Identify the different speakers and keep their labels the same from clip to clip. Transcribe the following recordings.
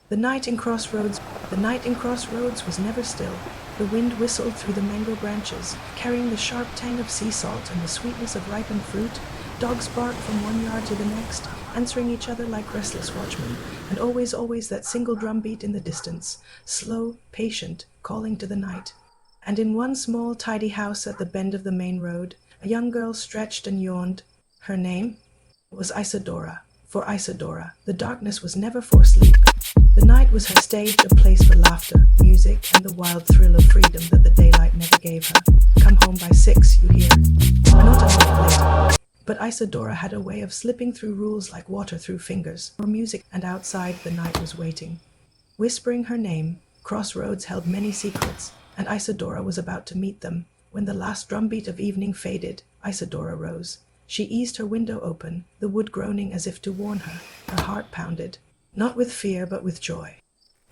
Speaker 1: The night in Crossroads, the night in Crossroads was never still. The wind whistled through the mango branches, carrying the sharp tang of sea salt and the sweetness of ripened fruit. Dogs barked from one yard to the next, answering each other like restless watchmen, and always that single drumbeat in the distance, slow, patient, calling to the night. And in one small, tidy house at the bend of the main road, a young girl stretched and yawned. Her name was Isadora. For Isadora, the darkness was never for sleep. The night was her stage, a place for laughter, music, and the wild thrill of freedom that the daylight never gave her. Come home by 6, you hear. Not a minute late. But Isadora had a way of slipping through rules like water through fingers, or music, and outside the night was waiting. Whispering her name, Crossroads held many secrets, and Isadora was about to meet them. When the last drumbeat of evening faded, Isadora rose. She eased her window open, the wood groaning as if to warn her. Her heart pounded, not with fear but with joy.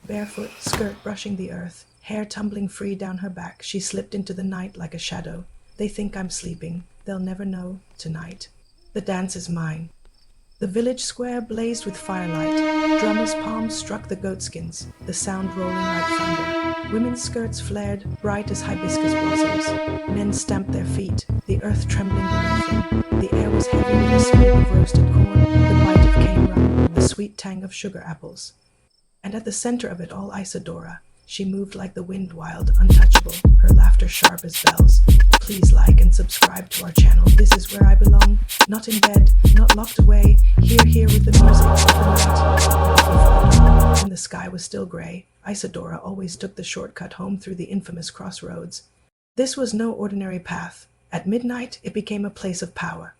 Speaker 1: Barefoot, skirt brushing the earth, hair tumbling free down her back, she slipped into the night like a shadow. They think I'm sleeping. They'll never know tonight. The dance is mine. The village square blazed with firelight. Drummers' palms struck the goatskins, the sound rolling like thunder. Women's skirts flared, bright as hibiscus blossoms. Men stamped their feet, the earth trembling beneath them. The air was heavy with the smoke of roasted corn, the bite of cane rum, the sweet tang of sugar apples. And at the center of it all, Isadora. She moved like the wind, wild, untouchable, her laughter sharp as bells. Please like and subscribe to our channel. This is where I belong. Not in bed, not locked away. Here with the music of the night. When the sky was still gray, Isadora always took the shortcut home through the infamous Crossroads. This was no ordinary path. At midnight, it became a place of power.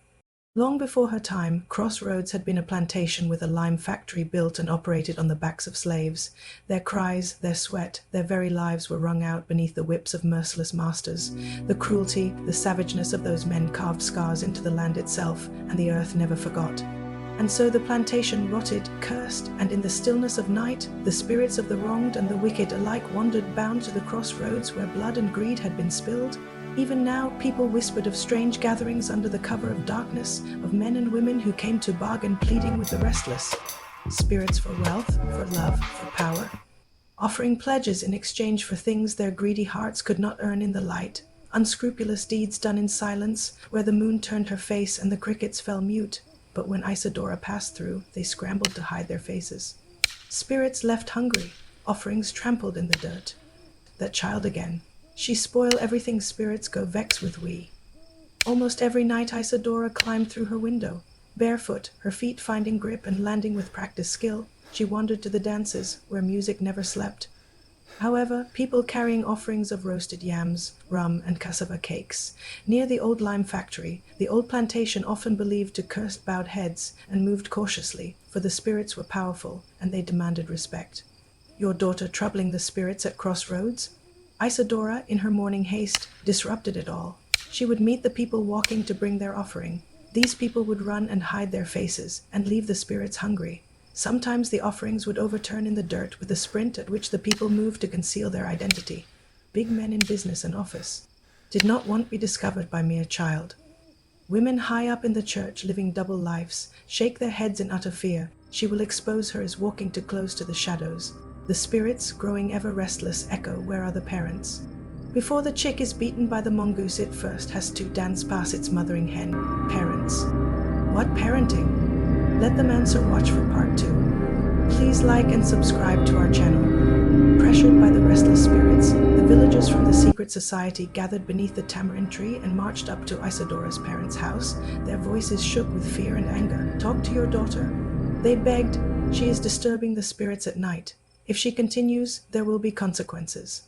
Speaker 1: Long before her time, Crossroads had been a plantation with a lime factory built and operated on the backs of slaves. Their cries, their sweat, their very lives were wrung out beneath the whips of merciless masters. The cruelty, the savageness of those men carved scars into the land itself, and the earth never forgot. And so the plantation rotted, cursed, and in the stillness of night, the spirits of the wronged and the wicked alike wandered bound to the crossroads where blood and greed had been spilled. Even now, people whispered of strange gatherings under the cover of darkness, of men and women who came to bargain, pleading with the restless. Spirits for wealth, for love, for power, offering pledges in exchange for things their greedy hearts could not earn in the light. Unscrupulous deeds done in silence, where the moon turned her face and the crickets fell mute. But when Isadora passed through, they scrambled to hide their faces. Spirits left hungry, offerings trampled in the dirt. That child again. She spoil everything, spirits go vex with we. Almost every night Isadora climbed through her window. Barefoot, her feet finding grip and landing with practiced skill, she wandered to the dances, where music never slept. However, people carrying offerings of roasted yams, rum, and cassava cakes. Near the old lime factory, the old plantation often believed to curse bowed heads and moved cautiously, for the spirits were powerful, and they demanded respect. Your daughter troubling the spirits at Crossroads? Isadora, in her morning haste, disrupted it all. She would meet the people walking to bring their offering. These people would run and hide their faces, and leave the spirits hungry. Sometimes the offerings would overturn in the dirt with the sprint at which the people moved to conceal their identity. Big men in business and office did not want to be discovered by mere child. Women high up in the church, living double lives, shake their heads in utter fear. She will expose her as walking too close to the shadows. The spirits, growing ever restless, echo, where are the parents? Before the chick is beaten by the mongoose, it first has to dance past its mothering hen. Parents. What parenting? Let them answer. Watch for part 2. Please like and subscribe to our channel. Pressured by the restless spirits, the villagers from the secret society gathered beneath the tamarind tree and marched up to Isadora's parents' house. Their voices shook with fear and anger. Talk to your daughter, they begged. She is disturbing the spirits at night. If she continues, there will be consequences.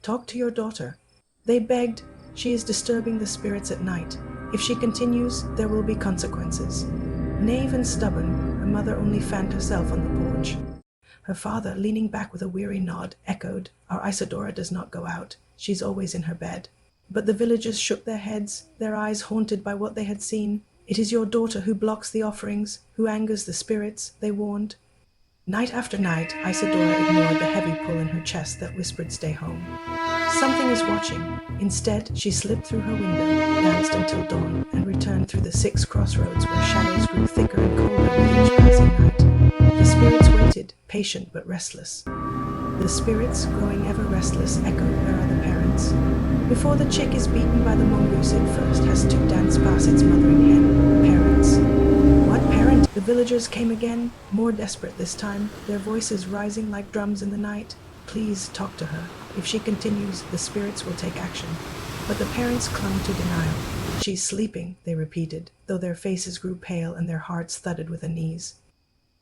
Speaker 1: Talk to your daughter, they begged. She is disturbing the spirits at night. If she continues, there will be consequences. Knave and stubborn, her mother only fanned herself on the porch. Her father, leaning back with a weary nod, echoed, Our Isadora does not go out. She's always in her bed. But the villagers shook their heads, their eyes haunted by what they had seen. It is your daughter who blocks the offerings, who angers the spirits, they warned. Night after night, Isadora ignored the heavy pull in her chest that whispered, Stay home. Something is watching. Instead, she slipped through her window, danced until dawn, and returned through the 6 crossroads where shadows grew thicker and colder with each passing night. The spirits waited, patient but restless. The spirits, growing ever restless, echo, where are the parents? Before the chick is beaten by the mongoose, it first has to dance past its mothering hen. Parents. What parent? The villagers came again, more desperate this time, their voices rising like drums in the night. Please talk to her. If she continues, the spirits will take action. But the parents clung to denial. She's sleeping, they repeated, though their faces grew pale and their hearts thudded with unease.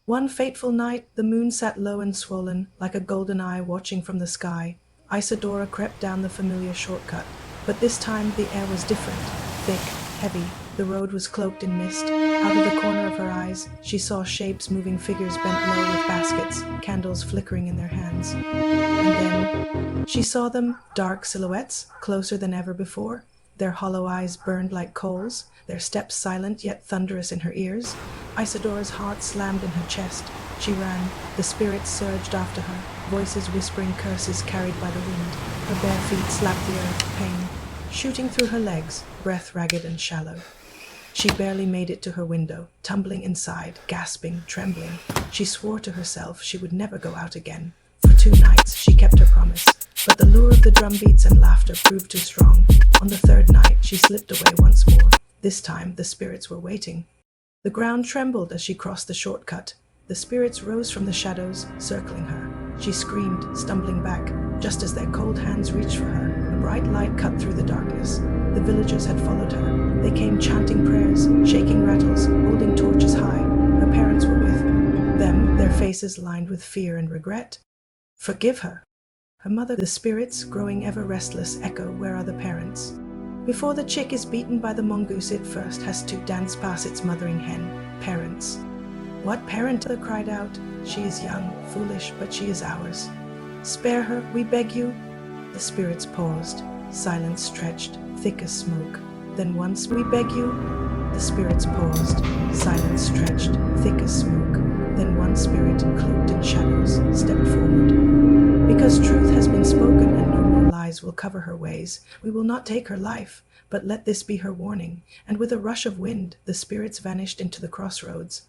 Speaker 1: One fateful night, the moon sat low and swollen, like a golden eye watching from the sky. Isadora crept down the familiar shortcut, but this time the air was different, thick, heavy. The road was cloaked in mist. Out of the corner of her eyes, she saw shapes, moving figures bent low with baskets, candles flickering in their hands. And then she saw them, dark silhouettes, closer than ever before. Their hollow eyes burned like coals, their steps silent yet thunderous in her ears. Isadora's heart slammed in her chest. She ran. The spirits surged after her, voices whispering curses carried by the wind. Her bare feet slapped the earth, pain shooting through her legs, breath ragged and shallow. She barely made it to her window, tumbling inside, gasping, trembling. She swore to herself she would never go out again. For 2 nights she kept her promise, but the lure of the drumbeats and laughter proved too strong. On the 3rd night she slipped away once more. This time the spirits were waiting. The ground trembled as she crossed the shortcut. The spirits rose from the shadows, circling her. She screamed, stumbling back, just as their cold hands reached for her. A bright light cut through the darkness. The villagers had followed her. They came chanting prayers, shaking rattles, holding torches high. Her parents were with them, their faces lined with fear and regret. Forgive her. Her mother. The spirits, growing ever restless, echo, where are the parents? Before the chick is beaten by the mongoose, it first has to dance past its mothering hen. Parents. What parent? They cried out. She is young, foolish, but she is ours. Spare her, we beg you. The spirits paused. Silence stretched, thick as smoke. Then once, we beg you. The spirits paused. Silence stretched, thick as smoke. Then one spirit, cloaked in shadows, stepped forward. Because truth has been spoken and no more lies will cover her ways, we will not take her life, but let this be her warning. And with a rush of wind, the spirits vanished into the crossroads.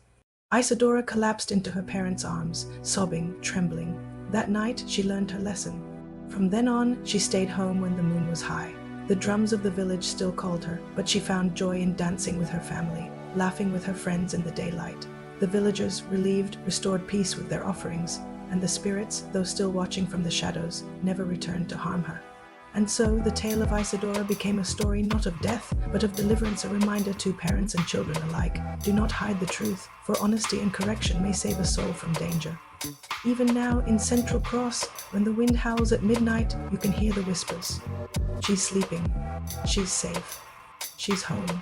Speaker 1: Isadora collapsed into her parents' arms, sobbing, trembling. That night, she learned her lesson. From then on, she stayed home when the moon was high. The drums of the village still called her, but she found joy in dancing with her family, laughing with her friends in the daylight. The villagers, relieved, restored peace with their offerings, and the spirits, though still watching from the shadows, never returned to harm her. And so, the tale of Isadora became a story not of death, but of deliverance, a reminder to parents and children alike. Do not hide the truth, for honesty and correction may save a soul from danger. Even now, in Central Cross, when the wind howls at midnight, you can hear the whispers. She's sleeping. She's safe. She's home.